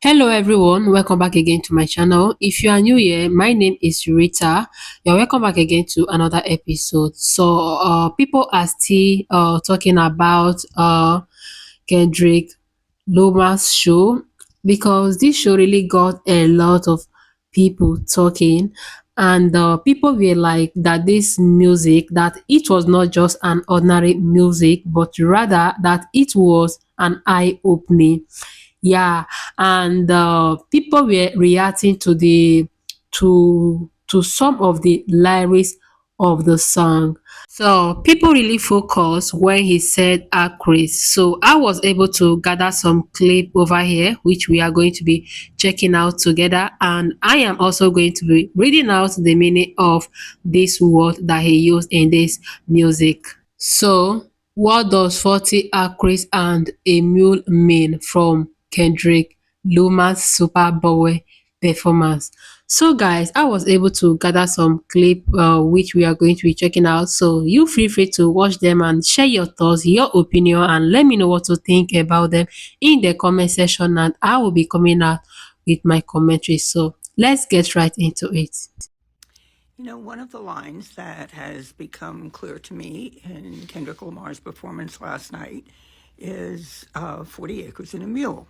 Hello everyone, welcome back again to my channel. If you are new here, my name is Rita. You're welcome back again to another episode. People are still talking about Kendrick Lamar's show because this show really got a lot of people talking, and people were like that this music, that it was not just an ordinary music, but rather that it was an eye-opening. Yeah, and people were reacting to some of the lyrics of the song. So people really focused when he said Chris. So I was able to gather some clip over here, which we are going to be checking out together. And I am also going to be reading out the meaning of this word that he used in this music. So, what does 40 acres and a mule mean from Kendrick Lamar's Super Bowl performance? So, guys, I was able to gather some clip which we are going to be checking out. So, you feel free to watch them and share your thoughts, your opinion, and let me know what to think about them in the comment section. And I will be coming out with my commentary. So, let's get right into it. One of the lines that has become clear to me in Kendrick Lamar's performance last night is 40 acres and a mule.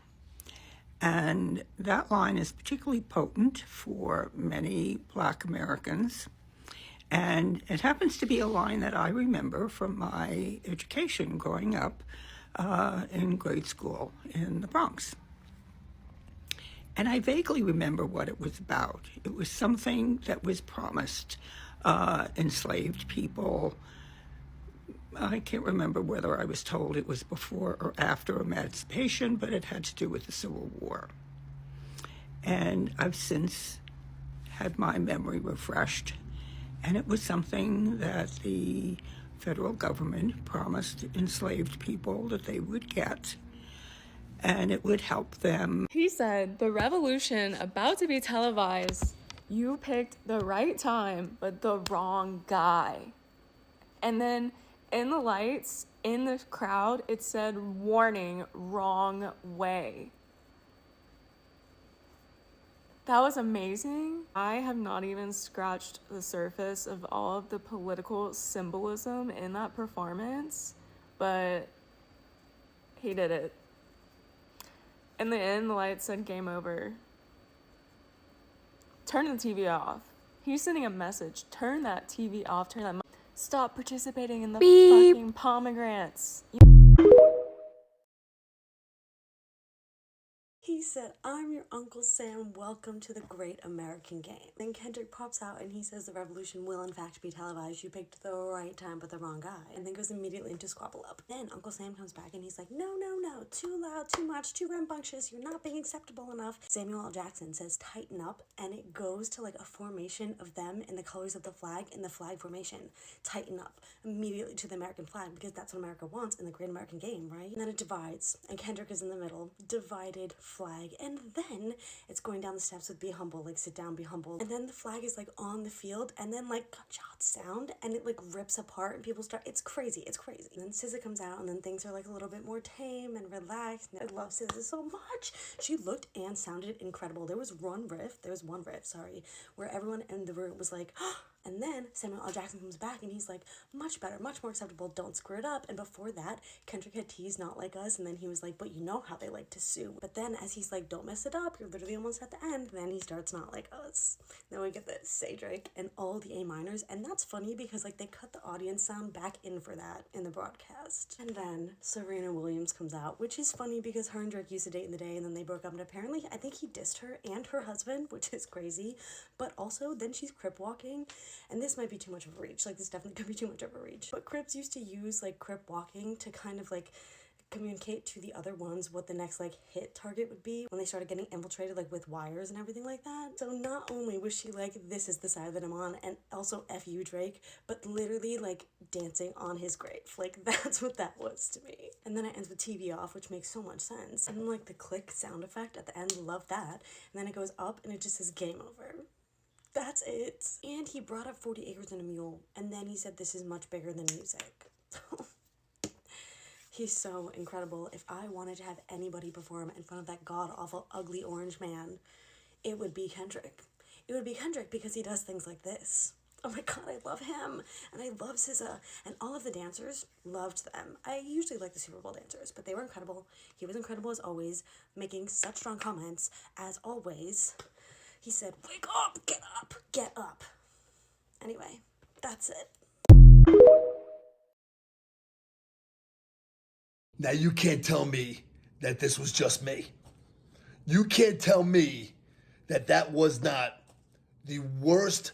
And that line is particularly potent for many Black Americans. And it happens to be a line that I remember from my education growing up in grade school in the Bronx. And I vaguely remember what it was about. It was something that was promised enslaved people. I can't remember whether I was told it was before or after emancipation, but it had to do with the Civil War. And I've since had my memory refreshed, and it was something that the federal government promised enslaved people that they would get, and it would help them. He said, the revolution about to be televised, you picked the right time, but the wrong guy. And then in the lights, in the crowd, it said, warning, wrong way. That was amazing. I have not even scratched the surface of all of the political symbolism in that performance, but he did it. In the end, the light said game over. Turn the TV off. He's sending a message. Turn that TV off. Stop participating in the fucking pomegranates. He said, I'm your Uncle Sam, welcome to the great American game. Then Kendrick pops out and he says the revolution will in fact be televised. You picked the right time but the wrong guy. And then goes immediately into squabble up. Then Uncle Sam comes back and he's like, no, too loud, too much, too rambunctious, you're not being acceptable enough. Samuel L. Jackson says tighten up, and it goes to like a formation of them in the colors of the flag in the flag formation. Tighten up, immediately to the American flag, because that's what America wants in the great American game, right? And then it divides, and Kendrick is in the middle, divided flag, and then it's going down the steps with be humble, like sit down, be humble, and then the flag is like on the field, and then like gunshots sound, and it like rips apart, and people start, it's crazy. And then SZA comes out, and then things are like a little bit more tame and relaxed. And I love SZA so much. She looked and sounded incredible. There was one riff, where everyone in the room was like, and then Samuel L. Jackson comes back and he's like, much better, much more acceptable, don't screw it up. And before that, Kendrick had teased not like us, and then he was like, but you know how they like to sue. But then as he's like, don't mess it up, you're literally almost at the end, then he starts not like us. Then we get the say Drake and all the A minors, and that's funny because like they cut the audience sound back in for that in the broadcast. And then Serena Williams comes out, which is funny because her and Drake used to date in the day, and then they broke up, and apparently I think he dissed her and her husband, which is crazy. But also then she's crip walking, and this might be too much of a reach, like this definitely could be too much of a reach, but Crips used to use like crip walking to kind of like communicate to the other ones what the next like hit target would be when they started getting infiltrated like with wires and everything like that. So not only was she like, this is the side that I'm on, and also F you Drake, but literally like dancing on his grave. Like that's what that was to me. And then it ends with TV off, which makes so much sense. And like the click sound effect at the end, love that. And then it goes up and it just says game over. That's it. And he brought up 40 acres and a mule, and then he said this is much bigger than music. He's so incredible. If I wanted to have anybody perform in front of that god awful ugly orange man, it would be Kendrick. It would be Kendrick because he does things like this. Oh my god, I love him. And I love SZA. And all of the dancers loved them. I usually like the Super Bowl dancers, but they were incredible. He was incredible as always, making such strong comments as always. He said, wake up, get up, get up. Anyway, that's it. Now you can't tell me that this was just me. You can't tell me that that was not the worst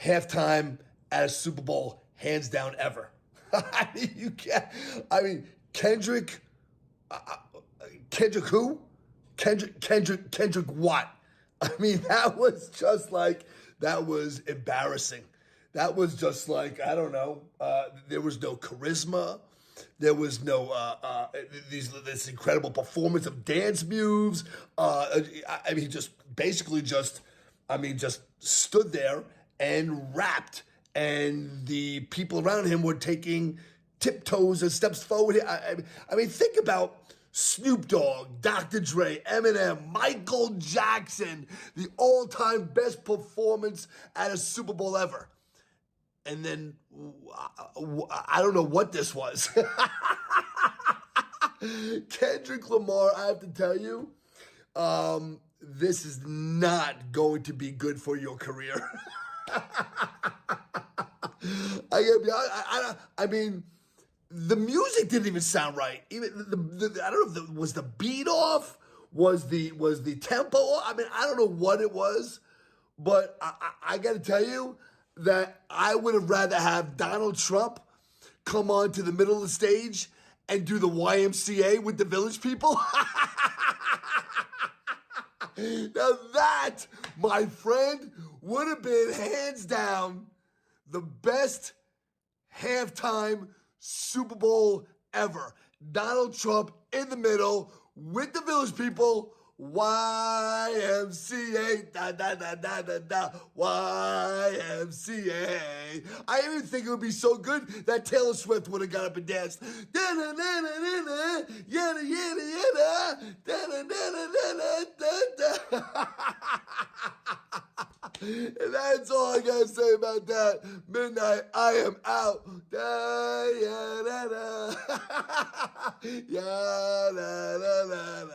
halftime at a Super Bowl, hands down, ever. I mean, you can't. I mean, Kendrick. Kendrick who? Kendrick what? I mean, that was just like, that was embarrassing. That was just like, I don't know. There was no charisma. There was no this incredible performance of dance moves. I mean, just basically just, I mean, just stood there and rapped, and the people around him were taking tiptoes and steps forward. I mean, think about Snoop Dogg, Dr. Dre, Eminem, Michael Jackson, the all-time best performance at a Super Bowl ever. And then I don't know what this was. Kendrick Lamar, I have to tell you, this is not going to be good for your career. I mean, the music didn't even sound right. Even I don't know if was the beat off, was the tempo off? I mean, I don't know what it was, but I got to tell you that I would have rather have Donald Trump come on to the middle of the stage and do the YMCA with the village people. Now that, my friend, would have been hands down the best halftime Super Bowl ever. Donald Trump in the middle with the village people. YMCA, da da da da da da, YMCA. I even think it would be so good that Taylor Swift would have got up and danced. Da da da da da da, yada yada yada, da da da da da da da. And that's all I gotta say about that. Midnight, I am out. Da ya da da, ya da da da da.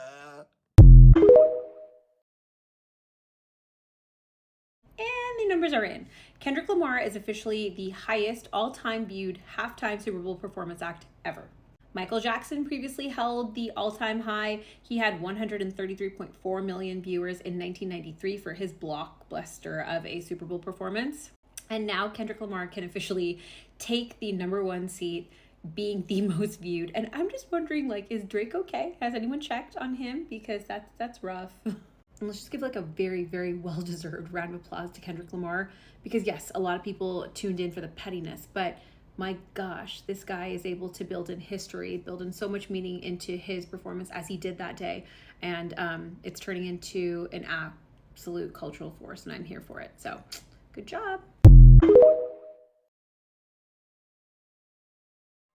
And the numbers are in. Kendrick Lamar is officially the highest all-time viewed halftime Super Bowl performance act ever. Michael Jackson previously held the all-time high. He had 133.4 million viewers in 1993 for his blockbuster of a Super Bowl performance. And now Kendrick Lamar can officially take the number one seat, being the most viewed. And I'm just wondering, like, is Drake okay? Has anyone checked on him? Because that's rough. And let's just give like a very, very well-deserved round of applause to Kendrick Lamar, because yes, a lot of people tuned in for the pettiness, but my gosh, this guy is able to build in history, build in so much meaning into his performance as he did that day. And it's turning into an absolute cultural force, and I'm here for it. So good job.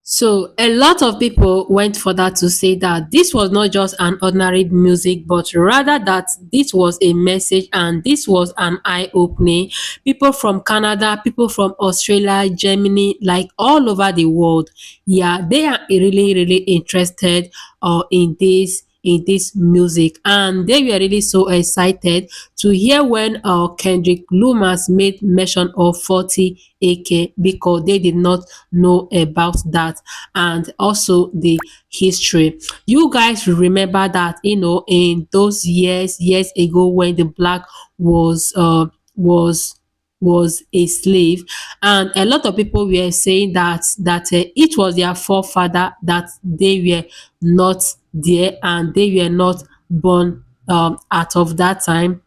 So a lot of people went further to say that this was not just an ordinary music, but rather that this was a message and this was an eye-opening. People from Canada, people from Australia, Germany, like all over the world, yeah, they are really, really interested in this music, and they were really so excited to hear when Kendrick Lamar made mention of 40 AK, because they did not know about that, and also the history. You guys remember that, in those years ago, when the black was was was a slave, and a lot of people were saying that it was their forefather, that they were not there and they were not born out of that time.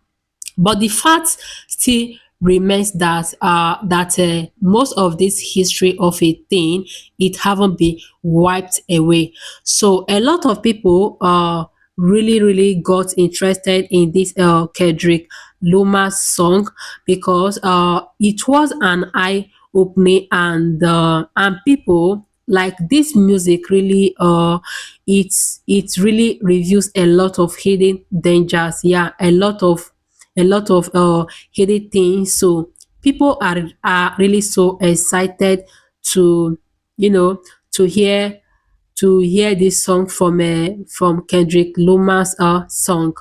But the fact still remains that most of this history of a thing, it haven't been wiped away. So a lot of people really, really got interested in this Kendrick Lamar song, because it was an eye opening, and people like this music really it really reveals a lot of hidden dangers, yeah, a lot of hidden things. So people are really so excited to, you know, to hear this song from Kendrick Lamar's song.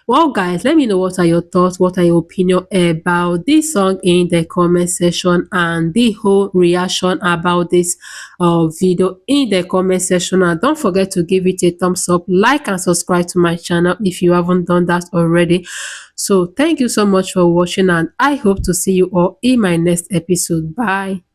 Well, guys, let me know what are your thoughts, what are your opinion about this song in the comment section, and the whole reaction about this video in the comment section. And don't forget to give it a thumbs up, like and subscribe to my channel if you haven't done that already. So thank you so much for watching, and I hope to see you all in my next episode. Bye.